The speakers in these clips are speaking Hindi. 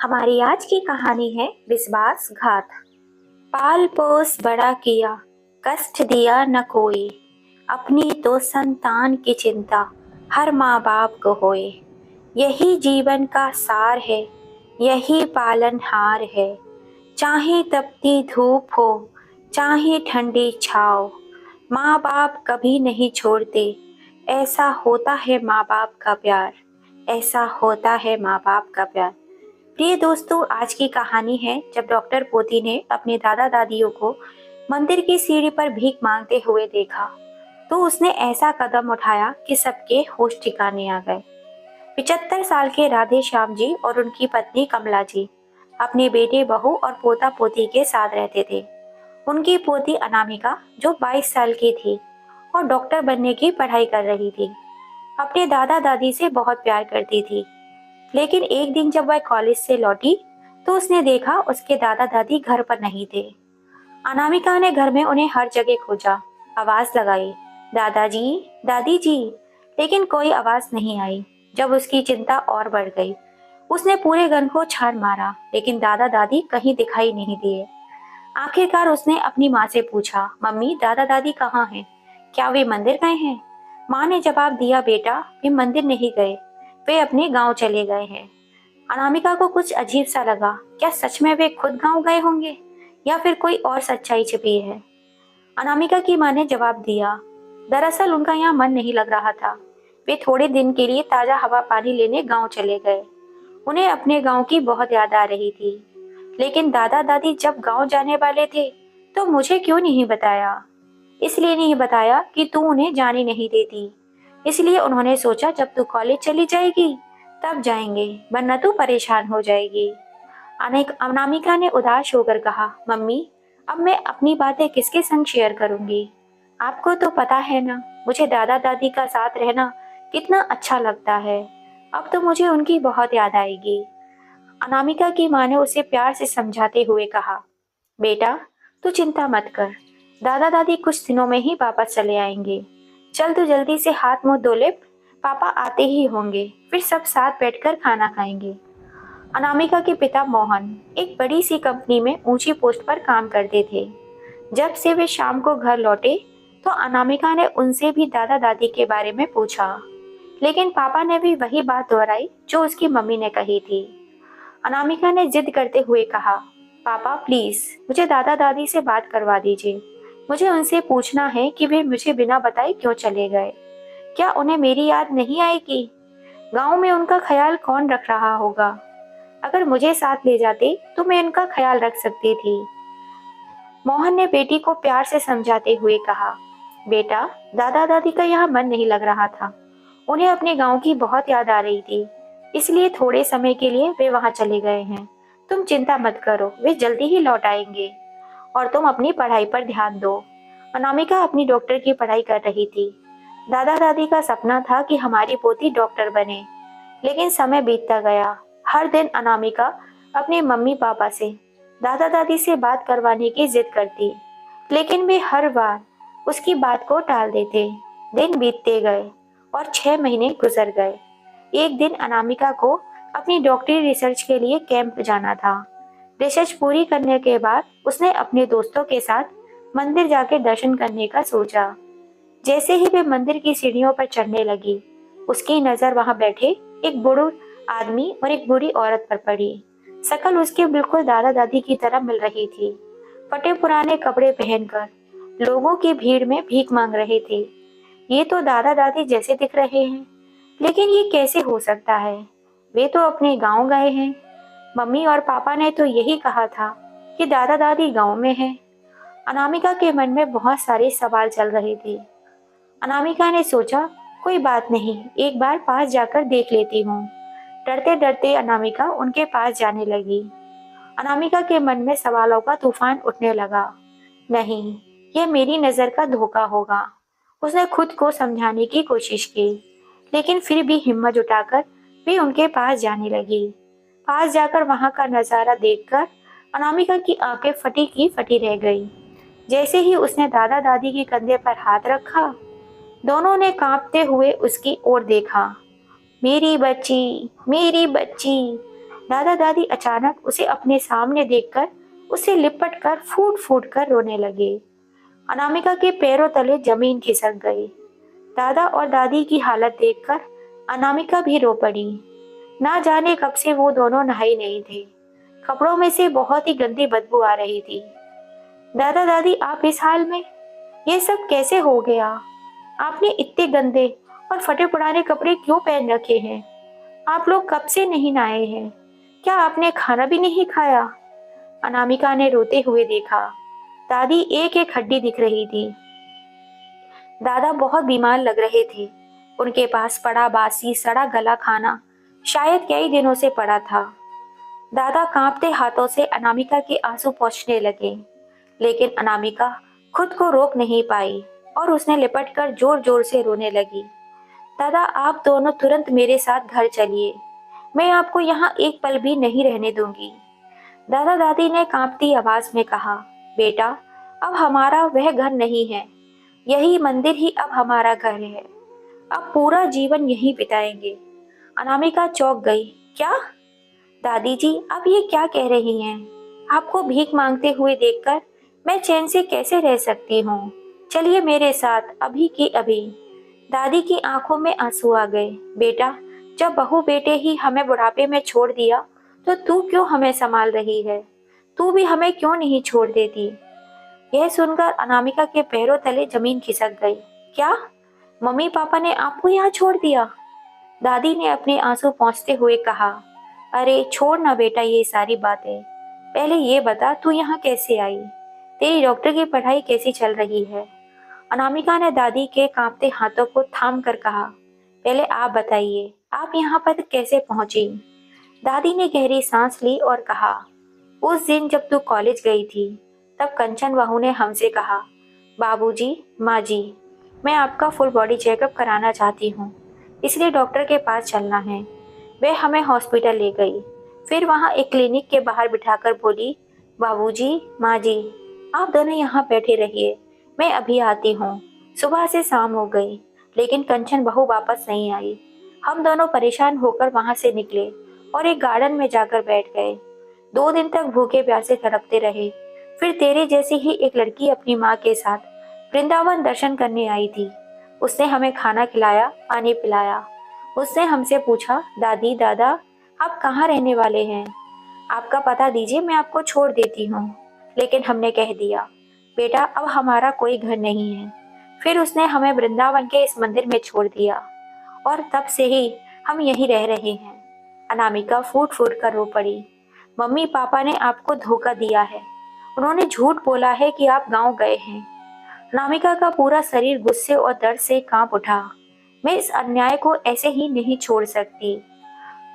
हमारी आज की कहानी है विश्वासघात। पाल पोस बड़ा किया, कष्ट दिया न कोई, अपनी तो संतान की चिंता हर माँ बाप को होए। यही जीवन का सार है, यही पालनहार है। चाहे तपती धूप हो, चाहे ठंडी छाँव, माँ बाप कभी नहीं छोड़ते। ऐसा होता है माँ बाप का प्यार, ऐसा होता है माँ बाप का प्यार। प्रिय दोस्तों, आज की कहानी है जब डॉक्टर पोती ने अपने दादा दादियों को मंदिर की सीढ़ी पर भीख मांगते हुए देखा तो उसने ऐसा कदम उठाया कि सबके होश ठिकाने आ गए। 75 साल के राधे श्याम जी और उनकी पत्नी कमला जी अपने बेटे बहू और पोता पोती के साथ रहते थे। उनकी पोती अनामिका जो 22 साल की थी और डॉक्टर बनने की पढ़ाई कर रही थी, अपने दादा दादी से बहुत प्यार करती थी। लेकिन एक दिन जब वह कॉलेज से लौटी तो उसने देखा उसके दादा दादी घर पर नहीं थे। अनामिका ने घर में उन्हें हर जगह खोजा, आवाज लगाई, दादाजी, दादी जी, लेकिन कोई आवाज नहीं आई। जब उसकी चिंता और बढ़ गई, उसने पूरे घर को छान मारा, लेकिन दादा दादी कहीं दिखाई नहीं दिए। आखिरकार उसने अपनी माँ से पूछा, मम्मी, दादा दादी कहाँ हैं? क्या वे मंदिर गए हैं? माँ ने जवाब दिया, बेटा, वे मंदिर नहीं गए, वे अपने गांव चले गए हैं। अनामिका को कुछ अजीब सा लगा। क्या सच में वे खुद गांव गए होंगे या फिर कोई और सच्चाई छिपी है? अनामिका की माँ ने जवाब दिया, दरअसल उनका यहाँ मन नहीं लग रहा था। वे थोड़े दिन के लिए ताजा हवा पानी लेने गांव चले गए। उन्हें अपने गांव की बहुत याद आ रही थी। लेकिन दादा दादी जब गांव जाने वाले थे तो मुझे क्यों नहीं बताया? इसलिए नहीं बताया कि तू उन्हें जाने नहीं देती। इसलिए उन्होंने सोचा जब तू कॉलेज चली जाएगी तब जाएंगे, वरना तू परेशान हो जाएगी। अनामिका ने उदास होकर कहा, मम्मी, अब मैं अपनी बातें किसके संग शेयर करूंगी? आपको तो पता है ना, मुझे दादा दादी का साथ रहना कितना अच्छा लगता है। अब तो मुझे उनकी बहुत याद आएगी। अनामिका की माँ ने उसे प्यार से समझाते हुए कहा, बेटा, तू चिंता मत कर, दादा दादी कुछ दिनों में ही वापस चले आएंगे। चल तू जल्दी से हाथ मुंह धो ले, पापा आते ही होंगे, फिर सब साथ बैठकर खाना खाएंगे। अनामिका के पिता मोहन एक बड़ी सी कंपनी में ऊंची पोस्ट पर काम करते थे। जब से वे शाम को घर लौटे तो अनामिका ने उनसे भी दादा दादी के बारे में पूछा, लेकिन पापा ने भी वही बात दोहराई जो उसकी मम्मी ने कही थी। अनामिका ने जिद करते हुए कहा, पापा प्लीज मुझे दादा दादी से बात करवा दीजिए। मुझे उनसे पूछना है कि वे मुझे बिना बताए क्यों चले गए। क्या उन्हें मेरी याद नहीं आएगी? गांव में उनका ख्याल कौन रख रहा होगा? अगर मुझे साथ ले जाते तो मैं उनका ख्याल रख सकती थी। मोहन ने बेटी को प्यार से समझाते हुए कहा, बेटा, दादा दादी का यहाँ मन नहीं लग रहा था। उन्हें अपने गांव की बहुत याद आ रही थी, इसलिए थोड़े समय के लिए वे वहां चले गए हैं। तुम चिंता मत करो, वे जल्दी ही लौट आएंगे और तुम अपनी पढ़ाई पर ध्यान दो। अनामिका अपनी डॉक्टर की पढ़ाई कर रही थी। दादा दादी का सपना था कि हमारी पोती डॉक्टर बने, लेकिन समय बीतता गया। हर दिन अनामिका अपने मम्मी पापा से, दादा दादी से बात करवाने की जिद करती, लेकिन वे हर बार उसकी बात को टाल देते। दिन बीतते गए और 6 महीने गुजर गए। एक दिन अनामिका को अपनी डॉक्टरी रिसर्च के लिए कैंप जाना था। रिसर्च पूरी करने के बाद उसने अपने दोस्तों के साथ मंदिर जाकर दर्शन करने का सोचा। जैसे ही वे मंदिर की सीढ़ियों पर चढ़ने लगी, उसकी नजर वहां बैठे एक बूढ़ा आदमी और एक बूढ़ी औरत पर पड़ी। शक्ल उसके बिल्कुल दादा दादी की तरह मिल रही थी। फटे पुराने कपड़े पहनकर लोगों की भीड़ में भीख मांग रहे थे। ये तो दादा दादी जैसे दिख रहे हैं, लेकिन ये कैसे हो सकता है? वे तो अपने गांव गए हैं। मम्मी और पापा ने तो यही कहा था कि दादा दादी गांव में हैं। अनामिका के मन में बहुत सारे सवाल चल रहे थे। अनामिका ने सोचा, कोई बात नहीं, एक बार पास जाकर देख लेती हूँ। डरते डरते अनामिका उनके पास जाने लगी। अनामिका के मन में सवालों का तूफान उठने लगा। नहीं, यह मेरी नजर का धोखा होगा। उसने खुद को समझाने की कोशिश की, लेकिन फिर भी हिम्मत जुटाकर वे उनके पास जाने लगी। पास जाकर वहां का नजारा देखकर अनामिका की आंखें फटी की फटी रह गई। जैसे ही उसने दादा दादी के कंधे पर हाथ रखा, दोनों ने कांपते हुए उसकी ओर देखा। मेरी बच्ची, मेरी बच्ची, दादा दादी अचानक उसे अपने सामने देखकर उसे लिपट कर फूट फूट कर रोने लगे। अनामिका के पैरों तले जमीन खिसक गई। दादा और दादी की हालत देखकर अनामिका भी रो पड़ी। ना जाने कब से वो दोनों नहाए नहीं थे। कपड़ों में से बहुत ही गंदी बदबू आ रही थी। दादा दादी, आप इस हाल में? ये सब कैसे हो गया? आपने इतने गंदे और फटे पुराने कपड़े क्यों पहन रखे हैं? आप लोग कब से नहीं नहाए हैं? क्या आपने खाना भी नहीं खाया? अनामिका ने रोते हुए देखा। दादी एक एक हड्डी दिख रही थी। दादा बहुत बीमार लग रहे थे। उनके पास पड़ा बासी सड़ा गला खाना शायद कई दिनों से पड़ा था। दादा कांपते हाथों से अनामिका के आंसू पोंछने लगे, लेकिन अनामिका खुद को रोक नहीं पाई और उसने लिपट कर जोर जोर से रोने लगी। दादा, आप दोनों तुरंत मेरे साथ घर चलिए। मैं आपको यहाँ एक पल भी नहीं रहने दूंगी। दादा दादी ने कांपती आवाज में कहा। बेटा, अब हमारा वह घर नहीं है। यही मंदिर ही अब हमारा घर है। अब पूरा जीवन यहीं बिताएंगे। अनामिका चौंक गई। क्या? दादी जी, आप ये क्या कह रही हैं? आपको भीख मांगते हुए देखकर मैं चैन से कैसे रह सकती हूँ? चलिए मेरे साथ अभी की अभी। दादी की आंखों में आंसू आ गए। बेटा, जब बहू बेटे ही हमें बुढ़ापे में छोड़ दिया तो तू क्यों हमें संभाल रही है? तू भी हमें क्यों नहीं छोड़ देती? यह सुनकर अनामिका के पैरों तले जमीन खिसक गई। क्या? मम्मी पापा ने आपको यहाँ छोड़ दिया? दादी ने अपने आंसू पोंछते हुए कहा। अरे छोड़ ना बेटा ये सारी बातें। पहले ये बता, तू यहाँ कैसे आई? तेरी डॉक्टर की पढ़ाई कैसी चल रही है? अनामिका ने दादी के कांपते हाथों को थाम कर कहा। पहले आप बताइए, आप यहाँ पर कैसे पहुंची? दादी ने गहरी सांस ली और कहा। उस दिन जब तू कॉलेज गई थी, तब कंचन बहू ने हमसे कहा, बाबूजी, माँ जी, मैं आपका फुल बॉडी चेकअप कराना चाहती हूँ, इसलिए डॉक्टर के पास चलना है। वे हमें हॉस्पिटल ले गई। फिर वहाँ एक क्लिनिक के बाहर बिठाकर बोली, बाबूजी, माँ जी, आप दोनों यहाँ बैठे रहिए, मैं अभी आती हूँ। सुबह से शाम हो गई, लेकिन कंचन बहू वापस नहीं आई। हम दोनों परेशान होकर वहाँ से निकले और एक गार्डन में जाकर बैठ गए। 2 दिन तक भूखे प्यासे तड़पते रहे। फिर तेरे जैसी ही एक लड़की अपनी माँ के साथ वृंदावन दर्शन करने आई थी। उसने हमें खाना खिलाया, पानी पिलाया। उसने हमसे पूछा, दादी, दादा, आप कहाँ रहने वाले हैं? आपका पता दीजिए, मैं आपको छोड़ देती हूँ। लेकिन हमने कह दिया, बेटा, अब हमारा कोई घर नहीं है। फिर उसने हमें वृंदावन के इस मंदिर में छोड़ दिया और तब से ही हम यहीं रह रहे हैं। अनामिका फूट फूट कर रो पड़ी। मम्मी पापा ने आपको धोखा दिया है। उन्होंने झूठ बोला है कि आप गांव गए हैं। अनामिका का पूरा शरीर गुस्से और दर्द से कांप उठा। मैं इस अन्याय को ऐसे ही नहीं छोड़ सकती।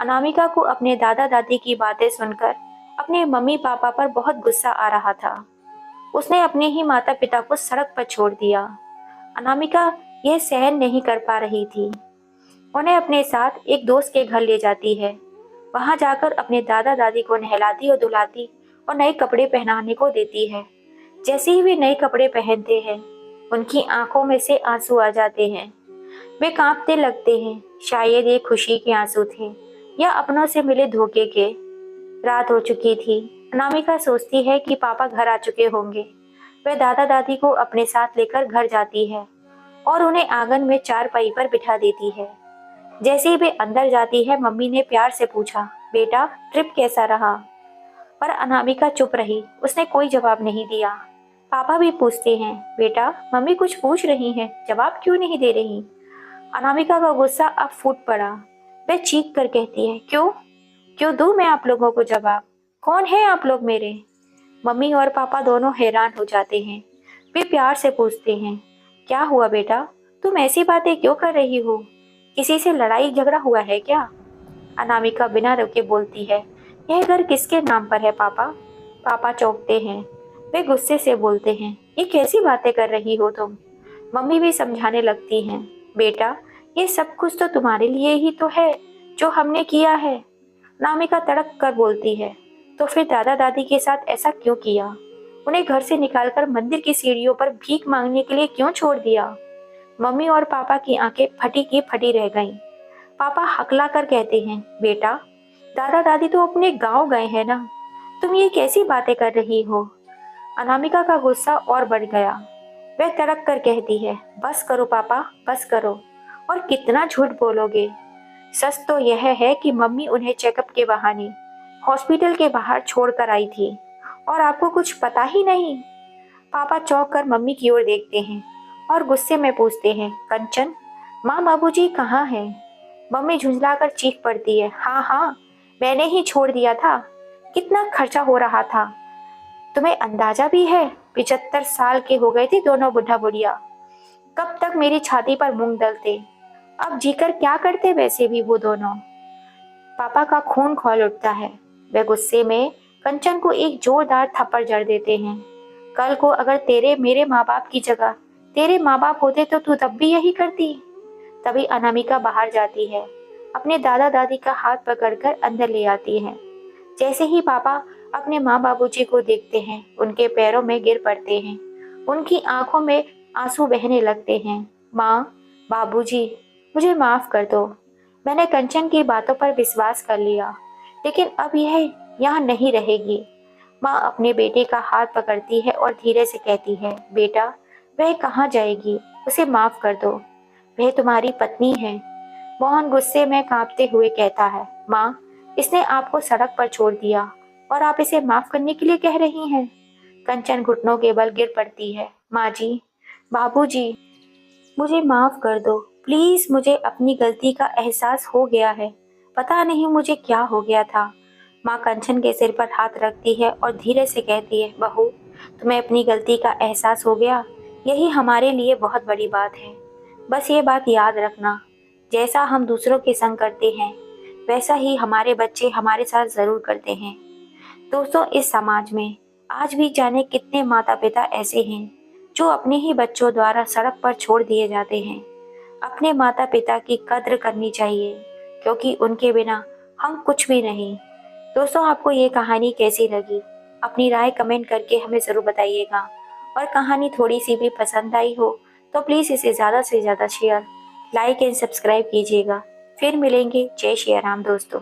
अनामिका को अपने दादा दादी की बातें सुनकर अपने मम्मी पापा पर बहुत गुस्सा आ रहा था। उसने अपने ही माता पिता को सड़क पर छोड़ दिया। अनामिका यह सहन नहीं कर पा रही थी। उन्हें अपने साथ एक दोस्त के घर ले जाती है। वहां जाकर अपने दादा दादी को नहलाती और धुलाती और नए कपड़े पहनाने को देती है। जैसे ही वे नए कपड़े पहनते हैं, उनकी आंखों में से आंसू आ जाते हैं। वे कांपते लगते हैं। शायद ये खुशी के आंसू थे या अपनों से मिले धोखे के। रात हो चुकी थी। अनामिका सोचती है कि पापा घर आ चुके होंगे। वह दादा दादी को अपने साथ लेकर घर जाती है और उन्हें आंगन में चारपाई पर बिठा देती है। जैसे ही वे अंदर जाती है, मम्मी ने प्यार से पूछा, बेटा, ट्रिप कैसा रहा? पर अनामिका चुप रही। उसने कोई जवाब नहीं दिया। पापा भी पूछते हैं, बेटा, मम्मी कुछ पूछ रही हैं, जवाब क्यों नहीं दे रही? अनामिका का गुस्सा अब फूट पड़ा। वह चीख कर कहती है, क्यों क्यों दूं मैं आप लोगों को जवाब? कौन है आप लोग मेरे? मम्मी और पापा दोनों हैरान हो जाते हैं। वे प्यार से पूछते हैं, क्या हुआ बेटा? तुम ऐसी बातें क्यों कर रही हो? किसी से लड़ाई झगड़ा हुआ है क्या? अनामिका बिना रुके बोलती है, यह घर किसके नाम पर है पापा? पापा चौंकते हैं। वे गुस्से से बोलते हैं, ये कैसी बातें कर रही हो तुम? मम्मी भी समझाने लगती हैं, बेटा, ये सब कुछ तो तुम्हारे लिए ही तो है जो हमने किया है। अनामिका तड़क कर बोलती है, तो फिर दादा दादी के साथ ऐसा क्यों किया? उन्हें घर से निकालकर मंदिर की सीढ़ियों पर भीख मांगने के लिए क्यों छोड़ दिया? मम्मी और पापा की आंखें फटी की फटी रह गईं। पापा हकला कर कहते हैं, बेटा, दादा दादी तो अपने गांव गए हैं ना, तुम ये कैसी बातें कर रही हो? अनामिका का गुस्सा और बढ़ गया। वह तड़क कर कहती है, बस करो पापा, बस करो। और कितना झूठ बोलोगे? सच तो यह है कि मम्मी उन्हें चेकअप के बहाने हॉस्पिटल के बाहर छोड़कर आई थी और आपको कुछ पता ही नहीं। पापा चौंक कर मम्मी की ओर देखते हैं और गुस्से में पूछते हैं, कंचन, माँ बाबूजी कहाँ हैं? मम्मी झुंझलाकर चीख पड़ती है, हाँ हाँ, मैंने ही छोड़ दिया था। कितना खर्चा हो रहा था, तुम्हें अंदाजा भी है? 75 साल के हो गए थे दोनों बुढ़ा बुढ़िया। कब तक मेरी छाती पर मूंग दलते? अब जीकर क्या करते वैसे भी वो दोनों? पापा का खून खौल उठता है। वे गुस्से में कंचन को एक जोरदार थप्पड़ जड़ देते हैं। कल को अगर तेरे मेरे माँ बाप की जगह तेरे माँ बाप होते तो तू तब भी यही करती। तभी अनामिका बाहर जाती है, अपने दादा दादी का हाथ पकड़कर अंदर ले आती है। जैसे ही पापा अपने माँ बाबूजी को देखते हैं, उनके पैरों में गिर पड़ते हैं। उनकी आंखों में आंसू बहने लगते हैं। माँ, बाबूजी, मुझे माफ कर दो। मैंने कंचन की बातों पर विश्वास कर लिया, लेकिन अब यह यहाँ नहीं रहेगी। माँ अपने बेटे का हाथ पकड़ती है और धीरे से कहती है, बेटा, वह कहाँ जाएगी? उसे माफ कर दो, वह तुम्हारी पत्नी है। मोहन गुस्से में कांपते हुए कहता है, माँ, इसने आपको सड़क पर छोड़ दिया और आप इसे माफ करने के लिए कह रही हैं? कंचन घुटनों के बल गिर पड़ती है। माँ जी, बाबूजी, मुझे माफ कर दो प्लीज, मुझे अपनी गलती का एहसास हो गया है। पता नहीं मुझे क्या हो गया था। माँ कंचन के सिर पर हाथ रखती है और धीरे से कहती है, बहू, तुम्हें अपनी गलती का एहसास हो गया, यही हमारे लिए बहुत बड़ी बात है। बस ये बात याद रखना, जैसा हम दूसरों के संग करते हैं वैसा ही हमारे बच्चे हमारे साथ जरूर करते हैं। दोस्तों, इस समाज में आज भी जाने कितने माता पिता ऐसे हैं जो अपने ही बच्चों द्वारा सड़क पर छोड़ दिए जाते हैं। अपने माता पिता की कद्र करनी चाहिए, क्योंकि उनके बिना हम कुछ भी नहीं। दोस्तों, आपको ये कहानी कैसी लगी? अपनी राय कमेंट करके हमें ज़रूर बताइएगा। और कहानी थोड़ी सी भी पसंद आई हो तो प्लीज़ इसे ज़्यादा से ज़्यादा शेयर, लाइक एंड सब्सक्राइब कीजिएगा। फिर मिलेंगे। जय श्री राम दोस्तों।